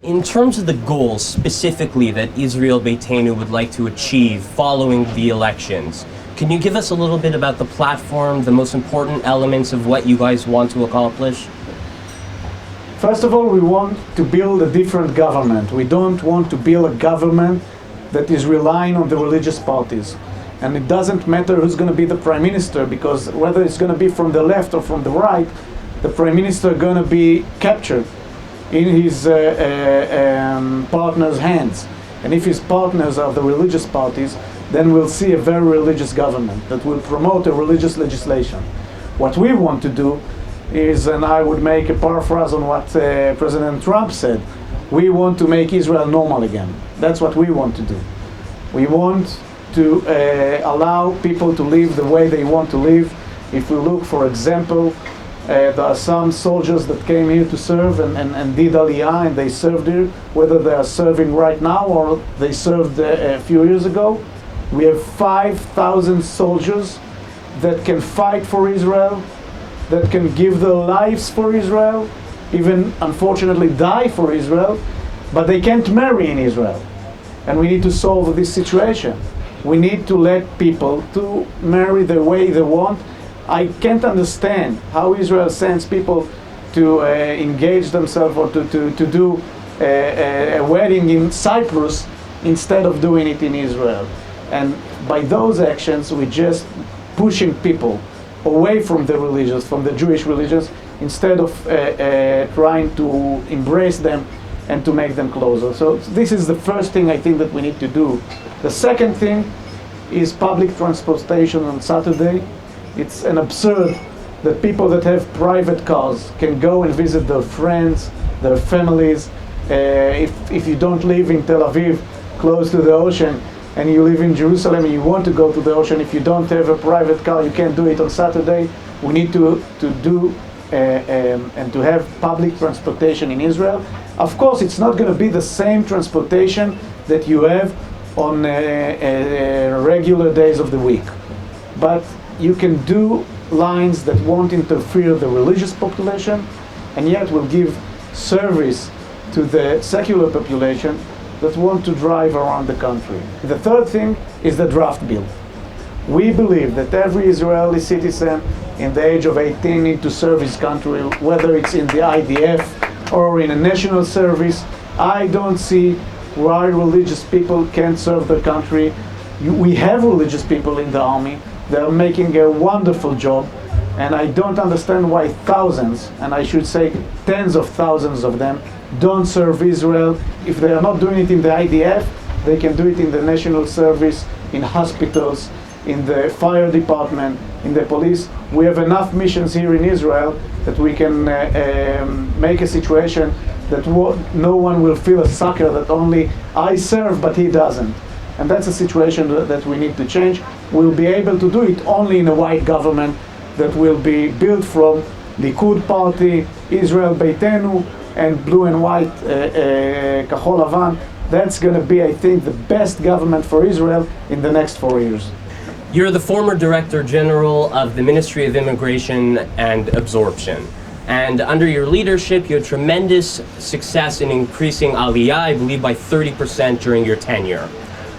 In terms of the goals specifically that Israel Beitenu would like to achieve following the elections, can you give us a little bit about the platform, the most important elements of what you guys want to accomplish? First of all, we want to build a different government. We don't want to build a government that is relying on the religious parties. And it doesn't matter who's going to be the prime minister, because whether it's going to be from the left or from the right, the prime minister is going to be captured in his partner's hands. And if his partners are the religious parties, then we'll see a very religious government that will promote a religious legislation. What we want to do is, and I would make a paraphrase on what President Trump said, we want to make Israel normal again. That's what we want to do. We want to allow people to live the way they want to live. If we look, for example, there are some soldiers that came here to serve and did Aliyah, and they served here, whether they are serving right now or they served a few years ago. We have 5,000 soldiers that can fight for Israel, that can give their lives for Israel, even unfortunately die for Israel, but they can't marry in Israel. And we need to solve this situation. We need to let people to marry the way they want. I can't understand how Israel sends people to engage themselves or to do a wedding in Cyprus instead of doing it in Israel. And by those actions, we're just pushing people away from the religions, from the Jewish religions, instead of trying to embrace them and to make them closer. So this is the first thing I think that we need to do. The second thing is public transportation on Saturday. It's an absurd that people that have private cars can go and visit their friends, their families. If you don't live in Tel Aviv, close to the ocean, and you live in Jerusalem and you want to go to the ocean, if you don't have a private car, you can't do it on Saturday. We need to do and to have public transportation in Israel. Of course, it's not going to be the same transportation that you have on regular days of the week. But you can do lines that won't interfere with the religious population and yet will give service to the secular population that want to drive around the country. The third thing is the draft bill. We believe that every Israeli citizen in the age of 18 needs to serve his country, whether it's in the IDF or in a national service. I don't see why religious people can't serve their country. We have religious people in the army. They're making a wonderful job, and I don't understand why thousands, and I should say tens of thousands of them, don't serve Israel. If they are not doing it in the IDF, they can do it in the national service, in hospitals, in the fire department, in the police. We have enough missions here in Israel that we can make a situation that no one will feel a sucker that only I serve but he doesn't. And that's a situation that we need to change. We'll be able to do it only in a white government that will be built from Likud party, Israel Beitenu, and blue and white Kahol Lavan. That's going to be, I think, the best government for Israel in the next 4 years. You're the former Director General of the Ministry of Immigration and Absorption. And under your leadership, you had tremendous success in increasing Aliyah, I believe, by 30% during your tenure.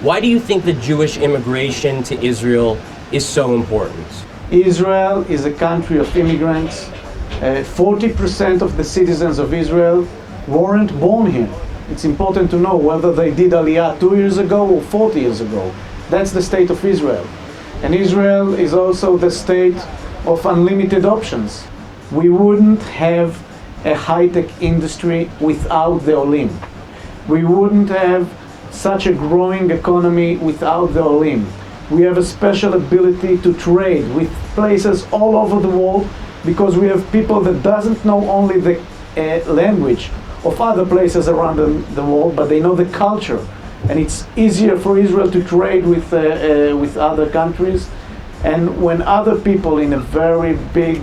Why do you think that Jewish immigration to Israel is so important? Israel is a country of immigrants. 40% of the citizens of Israel weren't born here. It's important to know whether they did Aliyah 2 years ago or 40 years ago. That's the state of Israel. And Israel is also the state of unlimited options. We wouldn't have a high-tech industry without the Olim. We wouldn't have such a growing economy without the Olim. We have a special ability to trade with places all over the world because we have people that doesn't know only the language of other places around the world, but they know the culture. And it's easier for Israel to trade with other countries. And when other people in a very big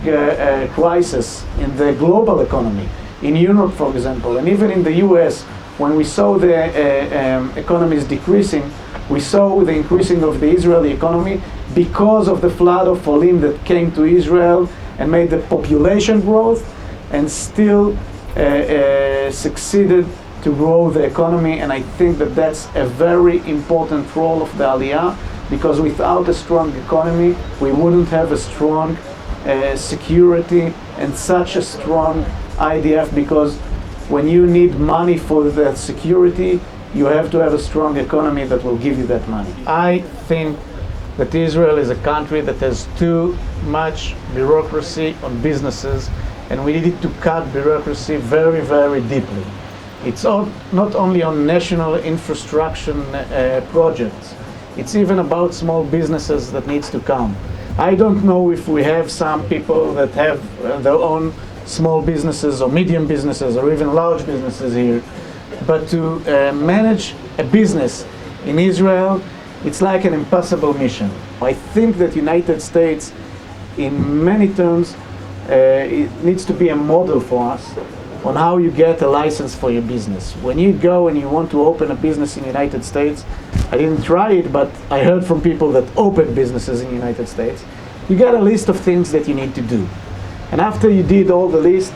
crisis in the global economy, in Europe, for example, and even in the US, when we saw the economies decreasing, we saw the increasing of the Israeli economy because of the flood of Olim that came to Israel and made the population growth and still succeeded to grow the economy, and I think that that's a very important role of the Aliyah, because without a strong economy, we wouldn't have a strong security and such a strong IDF, because when you need money for that security, you have to have a strong economy that will give you that money. I think that Israel is a country that has too much bureaucracy on businesses, and we need to cut bureaucracy very, very deeply. It's not only on national infrastructure projects, it's even about small businesses that needs to come. I don't know if we have some people that have their own small businesses or medium businesses or even large businesses here, but to manage a business in Israel, it's like an impossible mission. I think that United States, in many terms, it needs to be a model for us on how you get a license for your business. When you go and you want to open a business in the United States, I didn't try it, but I heard from people that open businesses in the United States, you get a list of things that you need to do. And after you did all the list,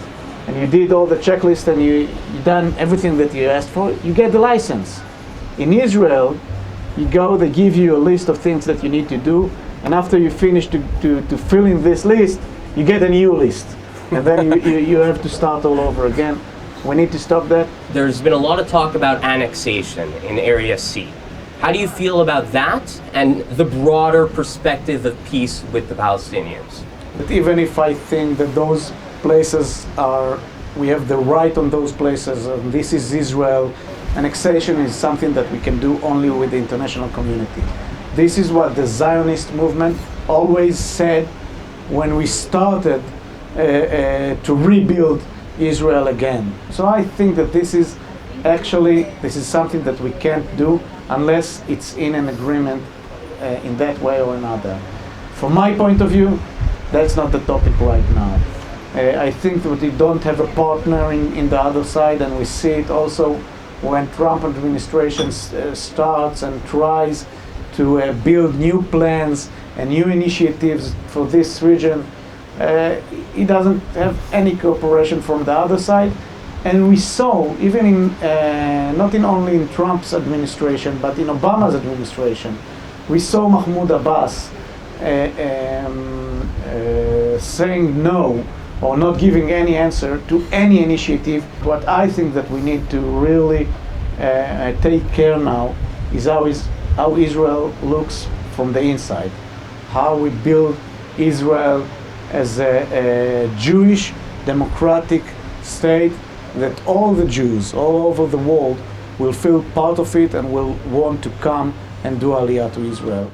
and you did all the checklist, and you done everything that you asked for, you get the license. In Israel, you go, they give you a list of things that you need to do, and after you finish to fill in this list, you get a new list. And then you have to start all over again. We need to stop that. There's been a lot of talk about annexation in Area C. How do you feel about that and the broader perspective of peace with the Palestinians? But even if I think that those places we have the right on those places, and this is Israel, annexation is something that we can do only with the international community. This is what the Zionist movement always said when we started to rebuild Israel again. So I think that this is something that we can't do unless it's in an agreement in that way or another. From my point of view, that's not the topic right now. I think that we don't have a partner in the other side, and we see it also when Trump administration starts and tries to build new plans and new initiatives for this region. He doesn't have any cooperation from the other side, and we saw even not only in Trump's administration but in Obama's administration, we saw Mahmoud Abbas saying no or not giving any answer to any initiative. What I think that we need to really take care now is how Israel looks from the inside, how we build Israel as a Jewish democratic state that all the Jews all over the world will feel part of it and will want to come and do Aliyah to Israel.